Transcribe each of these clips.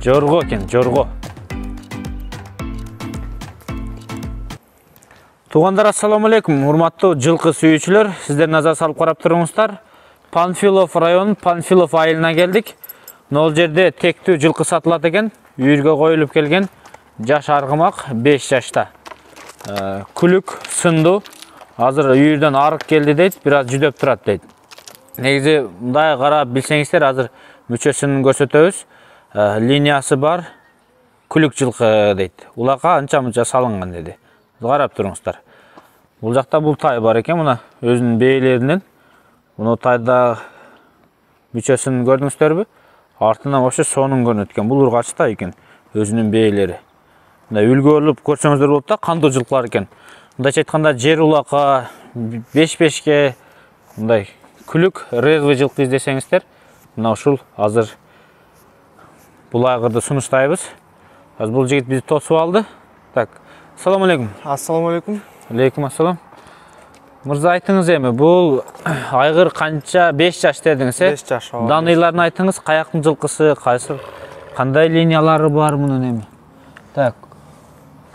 Жорго екен, жорго. Туғандар, ассаламу алейкум. Урматтуу жылқы сүйүүчүлөр, сиздер назар салып карап туруңуздар. Панфилов районунун Панфилов айылына келдик. Нол жерде тектүү жылқы сатылат экен. Үйүргө коюлуп келген жаш аргымак 5 жашта. Күлүк сынду. Азыр үйүрдөн арык келди дейт, бир аз жүдөп турат дейт. Негизи мындай карап билсеңиздер, азыр мүчөсүн көрсөтөбүз. Линиясы бар. Күлүк жылқы дейт. Улакка анча-мынча салынган деди. Карап туруңуздар. Бул жакта бул тай бар экен, мына өзүнүн бээлеринен. Муну тайда мүчөсүн көрдүңүздөрбү? Артынан вообще сонун көрүнөт экен. Бул ургач тай экен, өзүнүн бээлери. Мына үлгү көрсөңүздөр болот да, кандуу жылкылар экен. Мындайча айтканда жер улакка 5-5ке мындай күлүк резвый жылкы издесеңиздер, мына ушул азыр бул айгырды сунуштайбыз. Азыр бул жигит бизди тосуп алды. Так, ассаламу алейкум. Ассаламу алейкум. Алейкум ассалам. Мырза, айтыңыз эми, бул айгыр канча? 5 жаш дедиңиз, э? 5 жаш. Даныйларын айтыңыз, каяктын жылкысы, кайсы, кандай линиялары бар мунун эми? Так.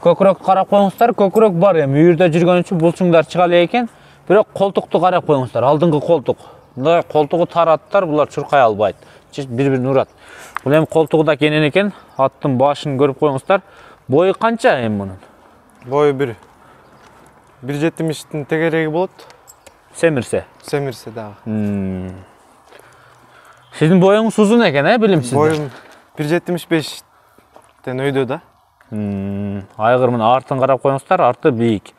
Көкүрөк карап коюңуздар, көкүрөк бар эми. Үйүрдө жүргөн үчүн булчуңдар чыга эле экен. Бирок колтукту карап коюңуздар, алдыңкы колтук. Мындай колтугу тараттар, булар чуркай албайт. Бири-бирин урат. Бул эми колтугу да кенен экен. Аттын башын көрүп коюңуздар. Бою канча эми мунун? Бою 1.70-тин тегереги болот. Семирсе дагы. Сиздин боюңуз узун экен, билимсиз. Боюм 1.75тен өйдө да. Айгыр мына артын карап коюңуздар, арты бийик.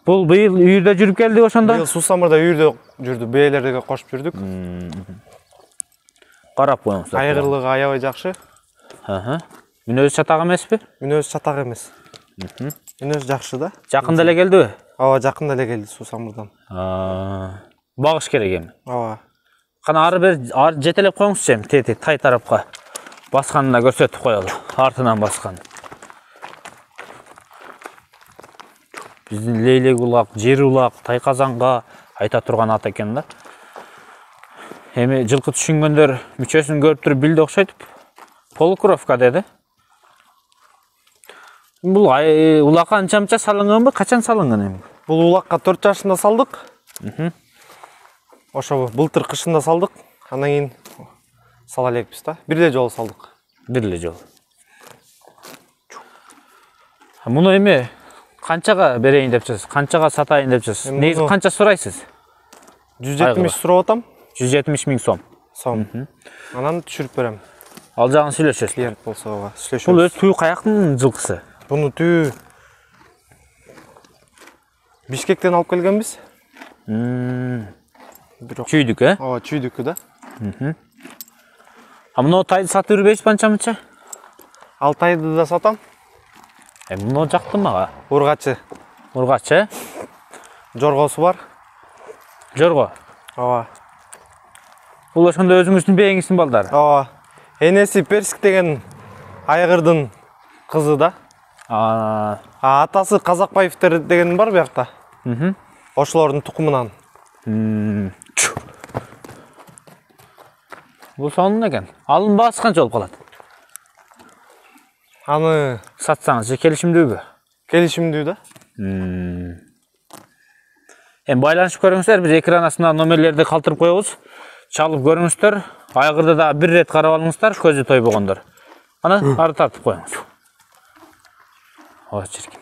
Бул быйыл үйүрдө жүрүп келди ошондо? Быйыл Суусамырда үйүрдө жүрдү, бээлерге кошуп жүрдүк. Карап коюңуздар. Айгырлыгы аябай жакшы. Мүнөзү чатак эмеспи? Мүнөзү чатак эмес. Мүнөзү жакшы да. Жакында эле келдиби? Ооба, жакында эле келди Суусамырдан. Багыш керек эми. Ооба. Кана ары бер жетелеп коюңузчу эми, тай тарапка. Басканын да көрсөтүп коелу. Артынан баскан. Биздин лейлек улак, жер улак, тай казанга айта турган ат экен да. Эми жылкы түшүнгөндөр мүчөсүн көрүп туруп билди окшойт. Полукровка деди. Бул улакка анча-мынча салынганбы? Качан салынган эми? Бул улакка 4 жашында салдык. Ошо былтыр кышында салдык. Андан кийин сала элекпиз да. Бир эле жолу салдык. Бир эле жолу. Муну эми канчага берейин деп жатсыз? Канчага сатайын деп жатсыз? Негизи канча сурайсыз? 170 сурап атам. 170 000 сом. Анан түшүрүп берем. Ал жагын сүйлөшөсүз. Клиент болсо ооба, сүйлөшөбүз. Бул өз түү каяктын жылкысы? Буну түү Бишкектен алып келгенбиз. Чүйдүк, э? Ооба, чүйдүкү да. Муну тайды сатып жүрбөйсүз анча-мынча? Ал тайды да сатам. Муну жакты мага. Ургачы. Ургач, э? Жоргосу бар. Жорго. Ооба. Бул ошондо өзүңүздүн бээңиздин балдары? Ооба. Энеси Персик деген айгырдын кызы да. Атасы Казакбаевтер деген бар биякта. Ошолордун тукумунан. Бул сонун экен. Алын баасы канча болуп калат? Аны сатсаңыз же келишимдүүбү? Келишимдүү да. Эми байланышып көрүңүздөр, биз экран астына номерлерди калтырып коебуз. Чалып көрүңүздөр. Айгырды да бир рет карап алыңыздар, көзү тойбогондор. Аны ары тартып коюңуз. Ооба, чиркин.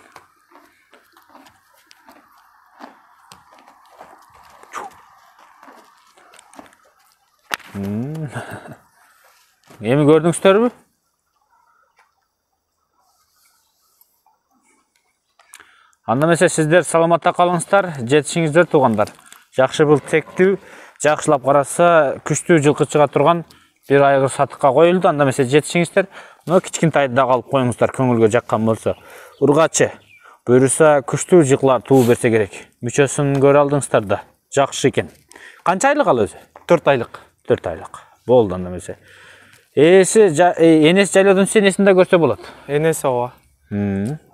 Эми көрдүңүздөрбү? Анда эмесе сиздер саламатта калыңыздар, жетишиңиздер туугандар. Жакшы бул тектүү, жакшылап караса күчтүү жылкы чыга турган бир айгыр сатыкка коюлду. Анда эмесе жетишиңиздер. Мына кичкентайды да алып коюңуздар, көңүлгө жаккан болсо. Ургачы буюрса күчтүү жылкылар туу берсе керек. Мүчөсүн көрө алдыңыздар да. Жакшы экен. Канча айлык ал өзү? 4 айлык. 4 айлык. Болду анда эмесе. Энеси жайлоодон энесин да көрсө болот. Энеси ооба.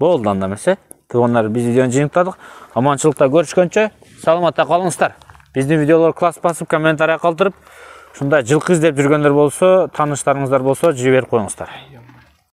Болду анда эмесе. Туугандар, биз видеону жыйынтыктадык. Аманчылыкта көрүшкөнчө саламатта калыңыздар. Биздин видеолор класс басып, комментарий калтырып, Ушунда жылкы издеп жүргөндөр болсо, тааныштарыңыздар болсо жиберип коюңуздар.